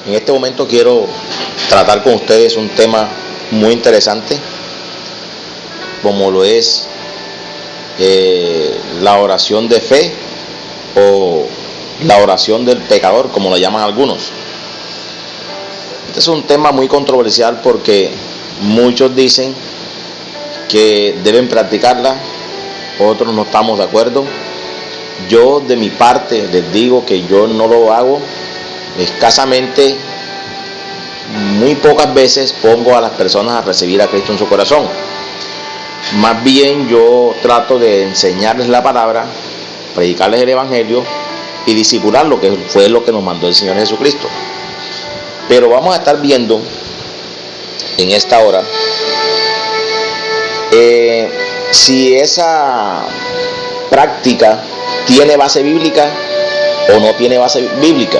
En este momento quiero tratar con ustedes un tema muy interesante, como lo es la oración de fe o la oración del pecador, como lo llaman algunos. Este es un tema muy controversial porque muchos dicen que deben practicarla, otros no estamos de acuerdo. Yo de mi parte les digo que yo no lo hago. Escasamente, muy pocas veces pongo a las personas a recibir a Cristo en su corazón. Más bien yo trato de enseñarles la palabra, predicarles el evangelio y discipular lo que fue lo que nos mandó el Señor Jesucristo. Pero vamos a estar viendo en esta hora si esa práctica tiene base bíblica o no tiene base bíblica.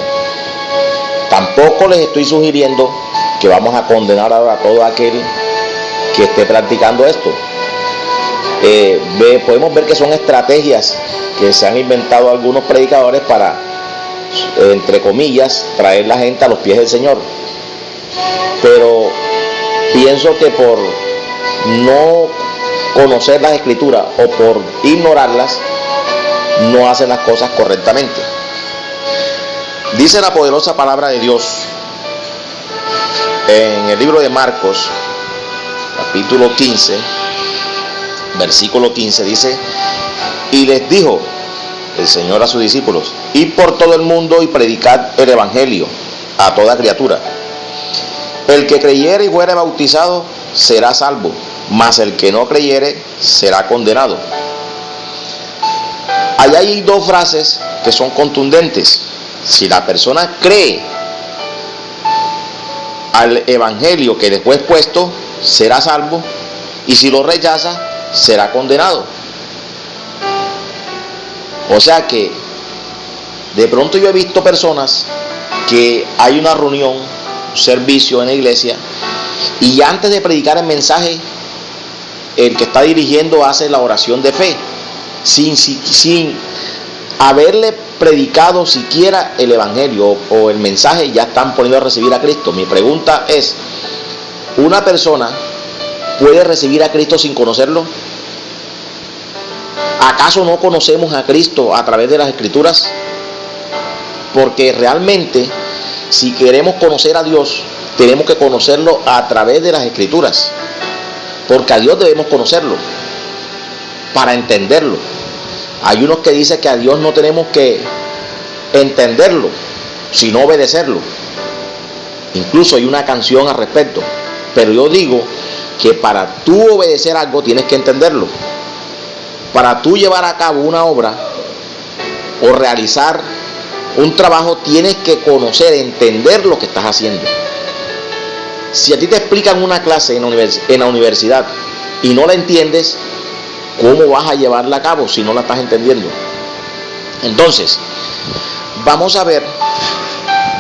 Tampoco les estoy sugiriendo que vamos a condenar ahora a todo aquel que esté practicando esto. Podemos ver que son estrategias que se han inventado algunos predicadores para, entre comillas, traer la gente a los pies del Señor. Pero pienso que por no conocer las Escrituras o por ignorarlas, no hacen las cosas correctamente. Dice la poderosa palabra de Dios en el libro de Marcos, capítulo 15, versículo 15, dice: y les dijo el Señor a sus discípulos: id por todo el mundo y predicad el evangelio a toda criatura. El que creyere y fuere bautizado será salvo, mas el que no creyere será condenado. Allá hay dos frases que son contundentes. Si la persona cree al evangelio que después puesto, será salvo, y si lo rechaza, será condenado. O sea que de pronto yo he visto personas que hay una reunión, un servicio en la iglesia, y antes de predicar el mensaje, el que está dirigiendo hace la oración de fe, sin haberle predicado siquiera el evangelio o el mensaje, ya están poniendo a recibir a Cristo. Mi pregunta es: ¿una persona puede recibir a Cristo sin conocerlo? ¿Acaso no conocemos a Cristo a través de las Escrituras? Porque realmente, si queremos conocer a Dios, tenemos que conocerlo a través de las Escrituras, porque a Dios debemos conocerlo para entenderlo. Hay unos que dicen que a Dios no tenemos que entenderlo, sino obedecerlo. Incluso hay una canción al respecto. Pero yo digo que para tú obedecer algo tienes que entenderlo. Para tú llevar a cabo una obra o realizar un trabajo, tienes que conocer, entender lo que estás haciendo. Si a ti te explican una clase en la universidad y no la entiendes, ¿cómo vas a llevarla a cabo si no la estás entendiendo? Entonces, vamos a ver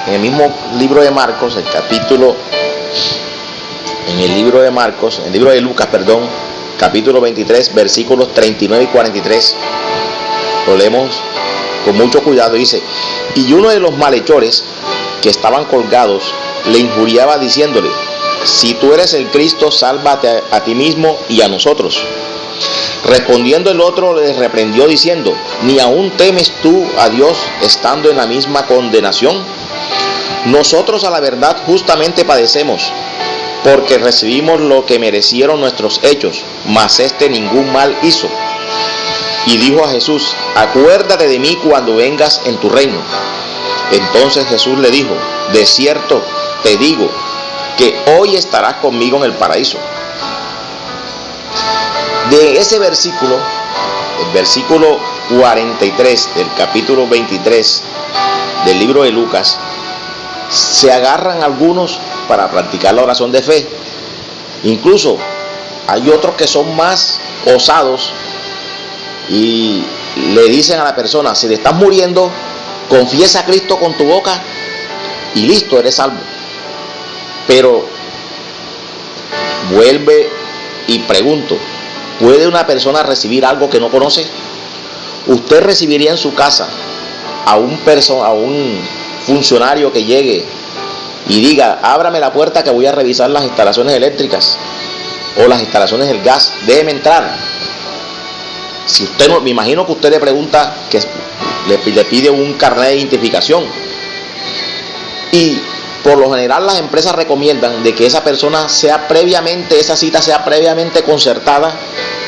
en el mismo libro de Marcos, el libro de Lucas, capítulo 23, versículos 39 y 43. Lo leemos con mucho cuidado. Dice: y uno de los malhechores que estaban colgados le injuriaba diciéndole: si tú eres el Cristo, sálvate a ti mismo y a nosotros. Respondiendo el otro le reprendió diciendo: ¿ni aún temes tú a Dios estando en la misma condenación? Nosotros a la verdad justamente padecemos, porque recibimos lo que merecieron nuestros hechos, mas este ningún mal hizo. Y dijo a Jesús: acuérdate de mí cuando vengas en tu reino. Entonces Jesús le dijo: de cierto te digo que hoy estarás conmigo en el paraíso. De ese versículo, el versículo 43 del capítulo 23 del libro de Lucas, se agarran algunos para practicar la oración de fe. Incluso hay otros que son más osados y le dicen a la persona: si te estás muriendo, confiesa a Cristo con tu boca y listo, eres salvo. Pero vuelve y pregunto: ¿puede una persona recibir algo que no conoce? ¿Usted recibiría en su casa a un funcionario que llegue y diga, ábrame la puerta que voy a revisar las instalaciones eléctricas o las instalaciones del gas, déjeme entrar. Si usted no, me imagino que usted le pregunta, que le pide un carnet de identificación, y por lo general las empresas recomiendan de que esa cita sea previamente concertada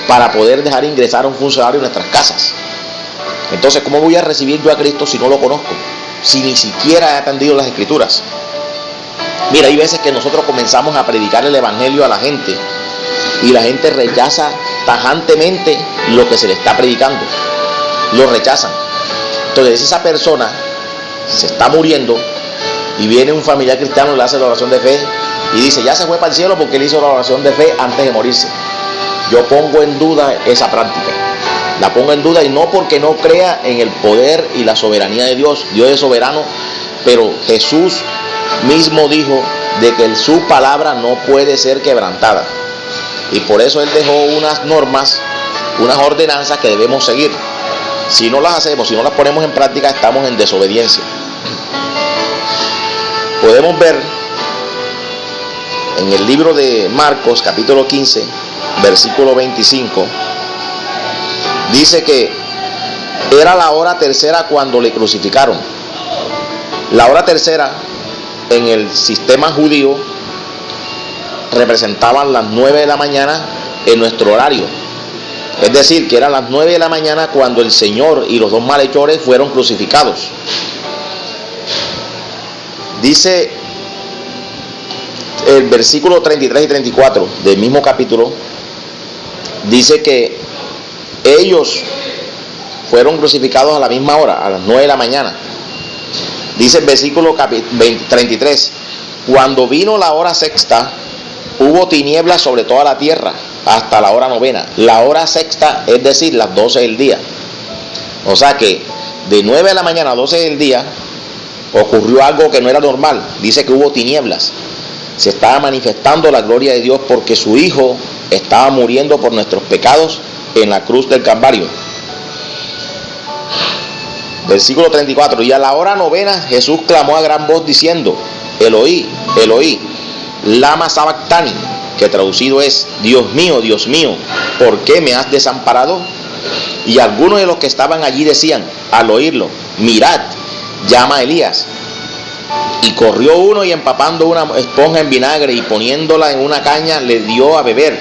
para poder dejar ingresar a un funcionario en nuestras casas. Entonces, ¿cómo voy a recibir yo a Cristo si no lo conozco? Si ni siquiera he atendido las Escrituras. Mira, hay veces que nosotros comenzamos a predicar el Evangelio a la gente y la gente rechaza tajantemente lo que se le está predicando. Lo rechazan. Entonces, esa persona se está muriendo y viene un familiar cristiano y le hace la oración de fe y dice, ya se fue para el cielo porque él hizo la oración de fe antes de morirse. Yo pongo en duda esa práctica. La pongo en duda, y no porque no crea en el poder y la soberanía de Dios. Dios es soberano, pero Jesús mismo dijo de que su palabra no puede ser quebrantada. Y por eso Él dejó unas normas, unas ordenanzas que debemos seguir. Si no las hacemos, si no las ponemos en práctica, estamos en desobediencia. Podemos ver en el libro de Marcos, capítulo 15, versículo 25, dice que era la hora tercera cuando le crucificaron. La hora tercera en el sistema judío representaban las 9 de la mañana en nuestro horario. Es decir, que eran las 9 de la mañana cuando el Señor y los dos malhechores fueron crucificados. Dice el versículo 33 y 34 del mismo capítulo, dice que ellos fueron crucificados a la misma hora, a las 9 de la mañana. Dice el versículo 33, cuando vino la hora sexta, hubo tinieblas sobre toda la tierra hasta la hora novena. La hora sexta, es decir, las 12 del día. O sea que de 9 de la mañana a 12 del día ocurrió algo que no era normal. Dice que hubo tinieblas. Se estaba manifestando la gloria de Dios porque su Hijo estaba muriendo por nuestros pecados en la cruz del Calvario. Versículo 34, y a la hora novena Jesús clamó a gran voz diciendo, Eloí, Eloí, lama sabactani, que traducido es, Dios mío, ¿por qué me has desamparado? Y algunos de los que estaban allí decían, al oírlo, mirad, llama a Elías. Y corrió uno y empapando una esponja en vinagre y poniéndola en una caña le dio a beber,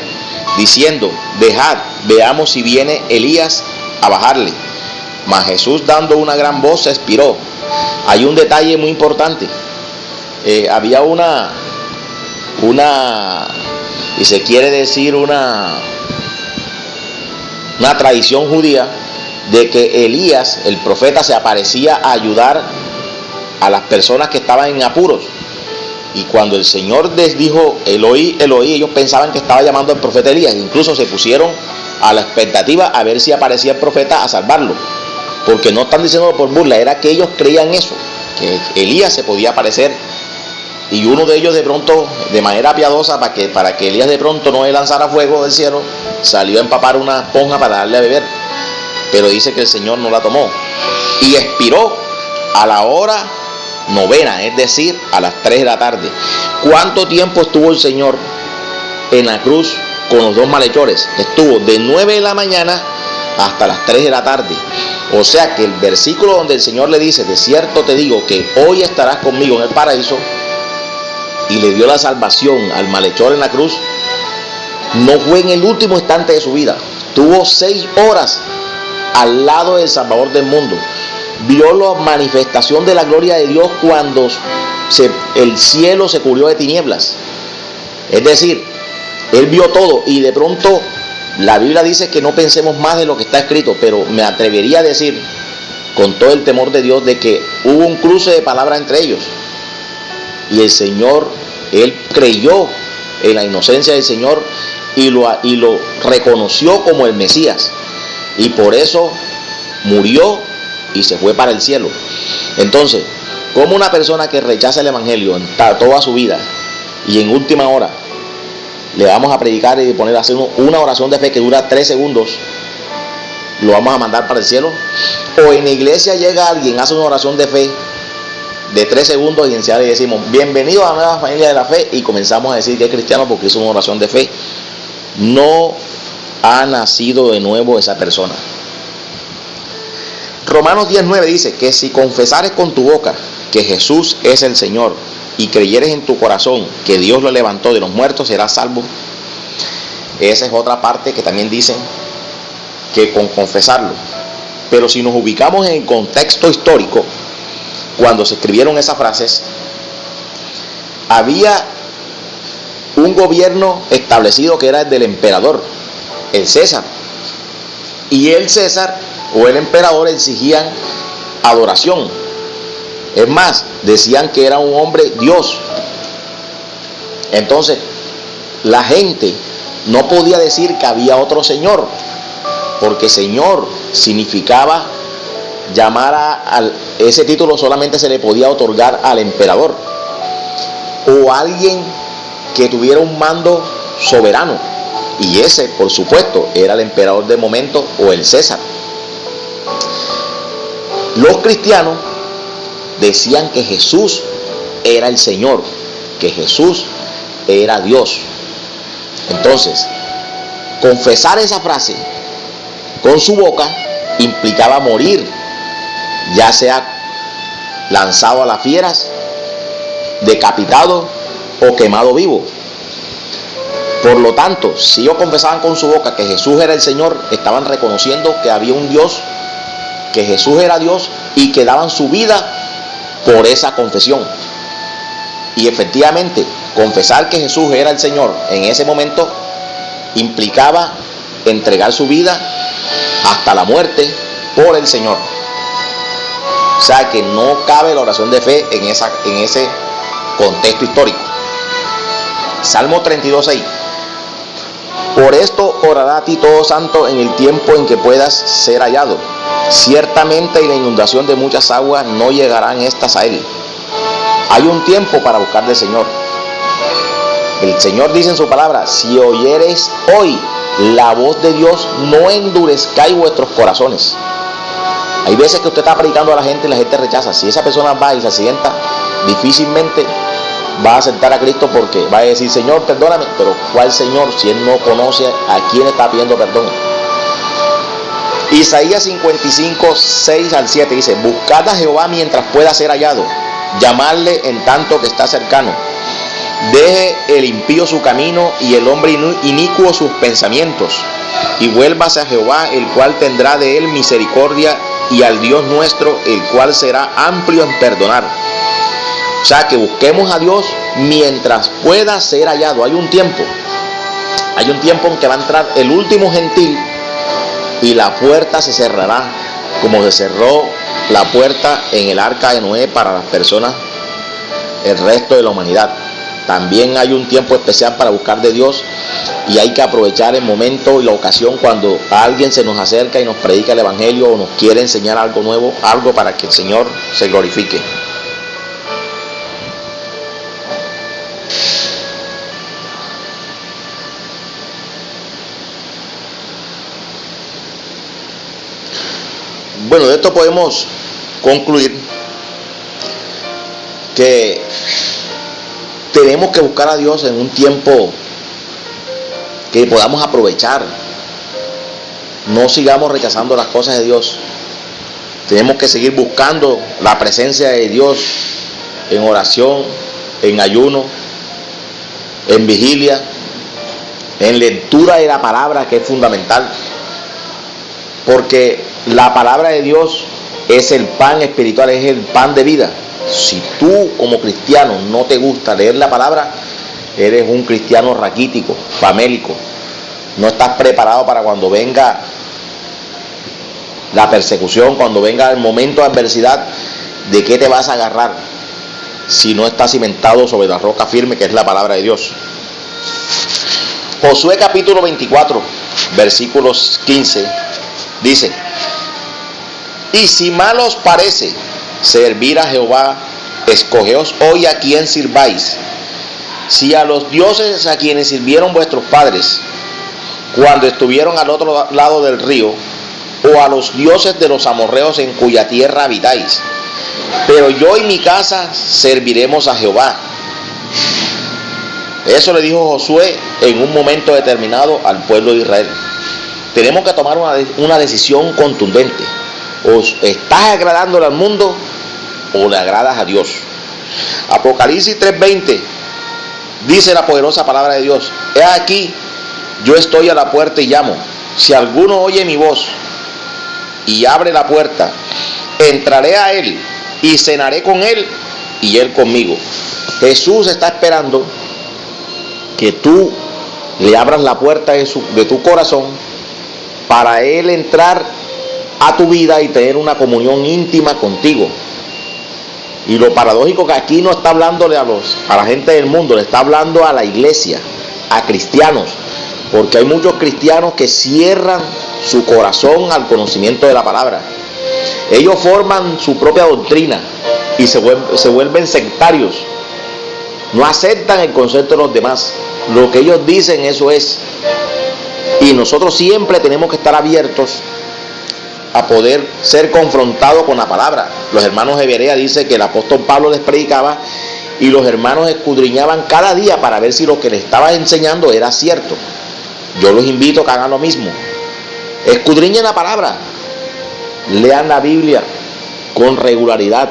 diciendo, dejad, veamos si viene Elías a bajarle. Mas Jesús, dando una gran voz, se expiró. Hay un detalle muy importante. Había una, y se quiere decir una tradición judía de que Elías, el profeta, se aparecía a ayudar a las personas que estaban en apuros. Y cuando el Señor les dijo Eloí, Eloí, ellos pensaban que estaba llamando al profeta Elías. Incluso se pusieron a la expectativa a ver si aparecía el profeta a salvarlo. Porque no están diciendo por burla, era que ellos creían eso, que Elías se podía aparecer. Y uno de ellos de pronto, de manera piadosa, para que Elías de pronto no le lanzara fuego del cielo, salió a empapar una esponja para darle a beber. Pero dice que el Señor no la tomó. Y expiró a la hora novena, es decir, a las 3 de la tarde. ¿Cuánto tiempo estuvo el Señor en la cruz con los dos malhechores? Estuvo de 9 de la mañana hasta las 3 de la tarde. O sea que el versículo donde el Señor le dice, de cierto te digo que hoy estarás conmigo en el paraíso, y le dio la salvación al malhechor en la cruz, no fue en el último instante de su vida. Tuvo 6 horas al lado del Salvador del mundo. Vio la manifestación de la gloria de Dios cuando el cielo se cubrió de tinieblas. Es decir, él vio todo, y de pronto la Biblia dice que no pensemos más de lo que está escrito, pero me atrevería a decir, con todo el temor de Dios, de que hubo un cruce de palabras entre ellos. Y el Señor, él creyó en la inocencia del Señor y lo reconoció como el Mesías. Y por eso murió y se fue para el cielo. Entonces, ¿cómo una persona que rechaza el Evangelio en toda su vida y en última hora le vamos a predicar y poner a hacer una oración de fe que dura 3 segundos, lo vamos a mandar para el cielo? O en la iglesia llega alguien, hace una oración de fe de 3 segundos y encima le decimos bienvenido a la nueva familia de la fe y comenzamos a decir que es cristiano porque hizo una oración de fe, no ha nacido de nuevo esa persona. Romanos 10:9 dice que si confesares con tu boca que Jesús es el Señor y creyeres en tu corazón que Dios lo levantó de los muertos, serás salvo. Esa es otra parte que también dicen que con confesarlo. Pero si nos ubicamos en el contexto histórico, cuando se escribieron esas frases, había un gobierno establecido que era el del emperador, el César. Y el César o el emperador exigían adoración. Es más, decían que era un hombre Dios. Entonces, la gente no podía decir que había otro Señor, porque Señor significaba ese título solamente se le podía otorgar al emperador o a alguien que tuviera un mando soberano, y ese, por supuesto, era el emperador de momento o el César. Los cristianos decían que Jesús era el Señor, que Jesús era Dios. Entonces, confesar esa frase con su boca implicaba morir, ya sea lanzado a las fieras, decapitado o quemado vivo. Por lo tanto, si ellos confesaban con su boca que Jesús era el Señor, estaban reconociendo que había un Dios, que Jesús era Dios, y que daban su vida por esa confesión. Y efectivamente, confesar que Jesús era el Señor en ese momento implicaba entregar su vida hasta la muerte por el Señor. O sea que no cabe la oración de fe en ese contexto histórico. Salmo 32:6. Por esto orará a ti todo santo en el tiempo en que puedas ser hallado. Ciertamente en la inundación de muchas aguas no llegarán estas a él. Hay un tiempo para buscar del Señor. El Señor dice en su palabra: si oyereis hoy la voz de Dios, no endurezcáis vuestros corazones. Hay veces que usted está predicando a la gente y la gente rechaza. Si esa persona va y se sienta, difícilmente va a aceptar a Cristo, porque va a decir: Señor, perdóname. Pero ¿cuál Señor si él no conoce a quién está pidiendo perdón? Isaías 55:6-7 dice: buscad a Jehová mientras pueda ser hallado, llamadle en tanto que está cercano. Deje el impío su camino y el hombre inicuo sus pensamientos, y vuélvase a Jehová, el cual tendrá de él misericordia, y al Dios nuestro, el cual será amplio en perdonar. O sea, que busquemos a Dios mientras pueda ser hallado. Hay un tiempo en que va a entrar el último gentil y la puerta se cerrará, como se cerró la puerta en el arca de Noé para las personas, el resto de la humanidad. También hay un tiempo especial para buscar de Dios, y hay que aprovechar el momento y la ocasión cuando alguien se nos acerca y nos predica el evangelio o nos quiere enseñar algo nuevo, algo para que el Señor se glorifique. Bueno, de esto podemos concluir que tenemos que buscar a Dios en un tiempo que podamos aprovechar. No sigamos rechazando las cosas de Dios. Tenemos que seguir buscando la presencia de Dios en oración, en ayuno, en vigilia, en lectura de la palabra, que es fundamental. Porque la palabra de Dios es el pan espiritual, es el pan de vida. Si tú como cristiano no te gusta leer la palabra, eres un cristiano raquítico, famélico. No estás preparado para cuando venga la persecución, cuando venga el momento de adversidad. ¿De qué te vas a agarrar si no estás cimentado sobre la roca firme, que es la palabra de Dios? Josué capítulo 24, versículos 15, dice: y si mal os parece servir a Jehová, escogeos hoy a quién sirváis, si a los dioses a quienes sirvieron vuestros padres cuando estuvieron al otro lado del río, o a los dioses de los amorreos en cuya tierra habitáis. pero yo y mi casa serviremos a Jehová. Eso le dijo Josué en un momento determinado al pueblo de Israel. Tenemos que tomar una decisión contundente. O estás agradándole al mundo o le agradas a Dios. Apocalipsis 3:20 dice la poderosa palabra de Dios: he aquí, yo estoy a la puerta y llamo. Si alguno oye mi voz y abre la puerta, entraré a él y cenaré con él y él conmigo. Jesús está esperando que tú le abras la puerta de tu corazón para él entrar a tu vida y tener una comunión íntima contigo. Y lo paradójico que aquí no está hablándole a la gente del mundo, le está hablando a la iglesia, a cristianos, porque hay muchos cristianos que cierran su corazón al conocimiento de la palabra. Ellos forman su propia doctrina y se vuelven sectarios. No aceptan el concepto de los demás. Lo que ellos dicen, eso es. Y nosotros siempre tenemos que estar abiertos a poder ser confrontados con la palabra. Los hermanos de Berea dicen que el apóstol Pablo les predicaba y los hermanos escudriñaban cada día para ver si lo que les estaba enseñando era cierto. Yo los invito a que hagan lo mismo. Escudriñen la palabra, lean la Biblia con regularidad,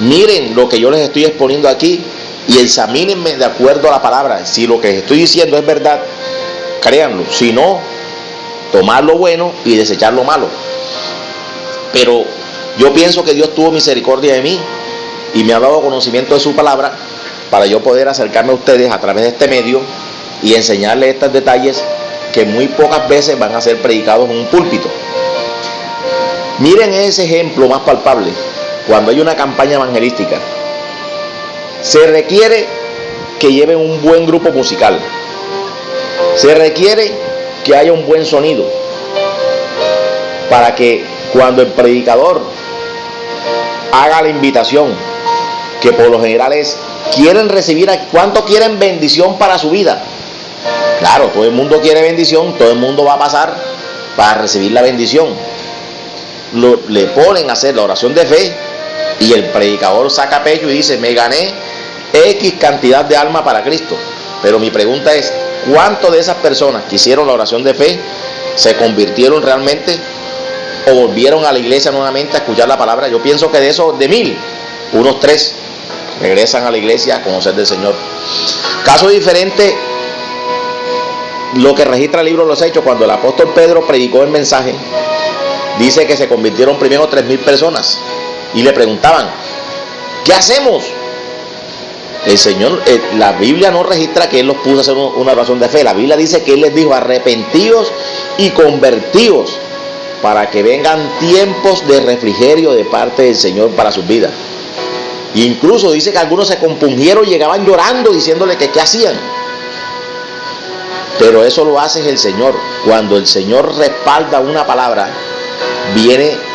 miren lo que yo les estoy exponiendo aquí y examínenme de acuerdo a la palabra. Si lo que les estoy diciendo es verdad, créanlo. Si no, tomar lo bueno y desechar lo malo. Pero yo pienso que Dios tuvo misericordia de mí y me ha dado conocimiento de su palabra para yo poder acercarme a ustedes a través de este medio y enseñarles estos detalles que muy pocas veces van a ser predicados en un púlpito. Miren ese ejemplo más palpable. Cuando hay una campaña evangelística, se requiere que lleven un buen grupo musical, se requiere que haya un buen sonido para que cuando el predicador haga la invitación, que por lo general es, quieren recibir, ¿cuánto quieren bendición para su vida? Claro, todo el mundo quiere bendición, todo el mundo va a pasar para recibir la bendición. Le ponen a hacer la oración de fe y el predicador saca pecho y dice: me gané X cantidad de almas para Cristo. Pero mi pregunta es, ¿cuántas de esas personas que hicieron la oración de fe se convirtieron realmente o volvieron a la iglesia nuevamente a escuchar la palabra? Yo pienso que de esos, de 1000, unos 3 regresan a la iglesia a conocer del Señor. Caso diferente, lo que registra el libro de los Hechos, cuando el apóstol Pedro predicó el mensaje, dice que se convirtieron primero 3000 personas y le preguntaban: ¿qué hacemos? El Señor, la Biblia no registra que Él los puso a hacer una oración de fe. La Biblia dice que Él les dijo: arrepentíos y convertíos, para que vengan tiempos de refrigerio de parte del Señor para sus vidas. Incluso dice que algunos se compungieron y llegaban llorando diciéndole que qué hacían. Pero eso lo hace el Señor. Cuando el Señor respalda una palabra,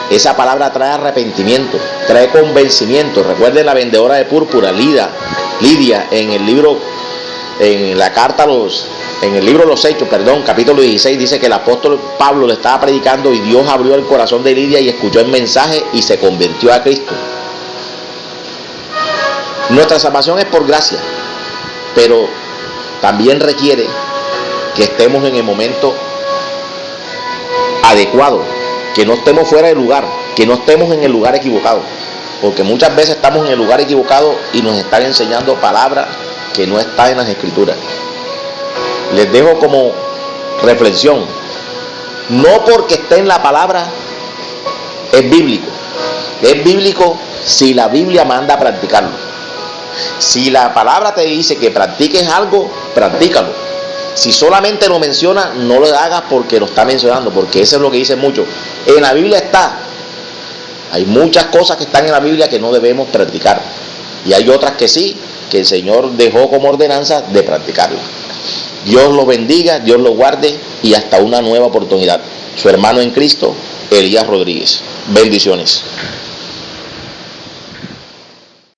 esa palabra trae arrepentimiento, trae convencimiento. Recuerden la vendedora de púrpura, Lidia, en el libro de los Hechos, capítulo 16, dice que el apóstol Pablo le estaba predicando y Dios abrió el corazón de Lidia y escuchó el mensaje y se convirtió a Cristo. Nuestra salvación es por gracia, pero también requiere que estemos en el momento adecuado, que no estemos fuera de lugar, que no estemos en el lugar equivocado, porque muchas veces estamos en el lugar equivocado y nos están enseñando palabras que no están en las Escrituras. Les dejo como reflexión: no porque esté en la palabra es bíblico. Es bíblico si la Biblia manda a practicarlo. Si la palabra te dice que practiques algo, practícalo. Si solamente lo menciona, no lo hagas porque lo está mencionando, porque eso es lo que dicen muchos. En la Biblia está. Hay muchas cosas que están en la Biblia que no debemos practicar, y hay otras que sí, que el Señor dejó como ordenanza de practicarlas. Dios los bendiga, Dios los guarde, y hasta una nueva oportunidad. Su hermano en Cristo, Elías Rodríguez. Bendiciones.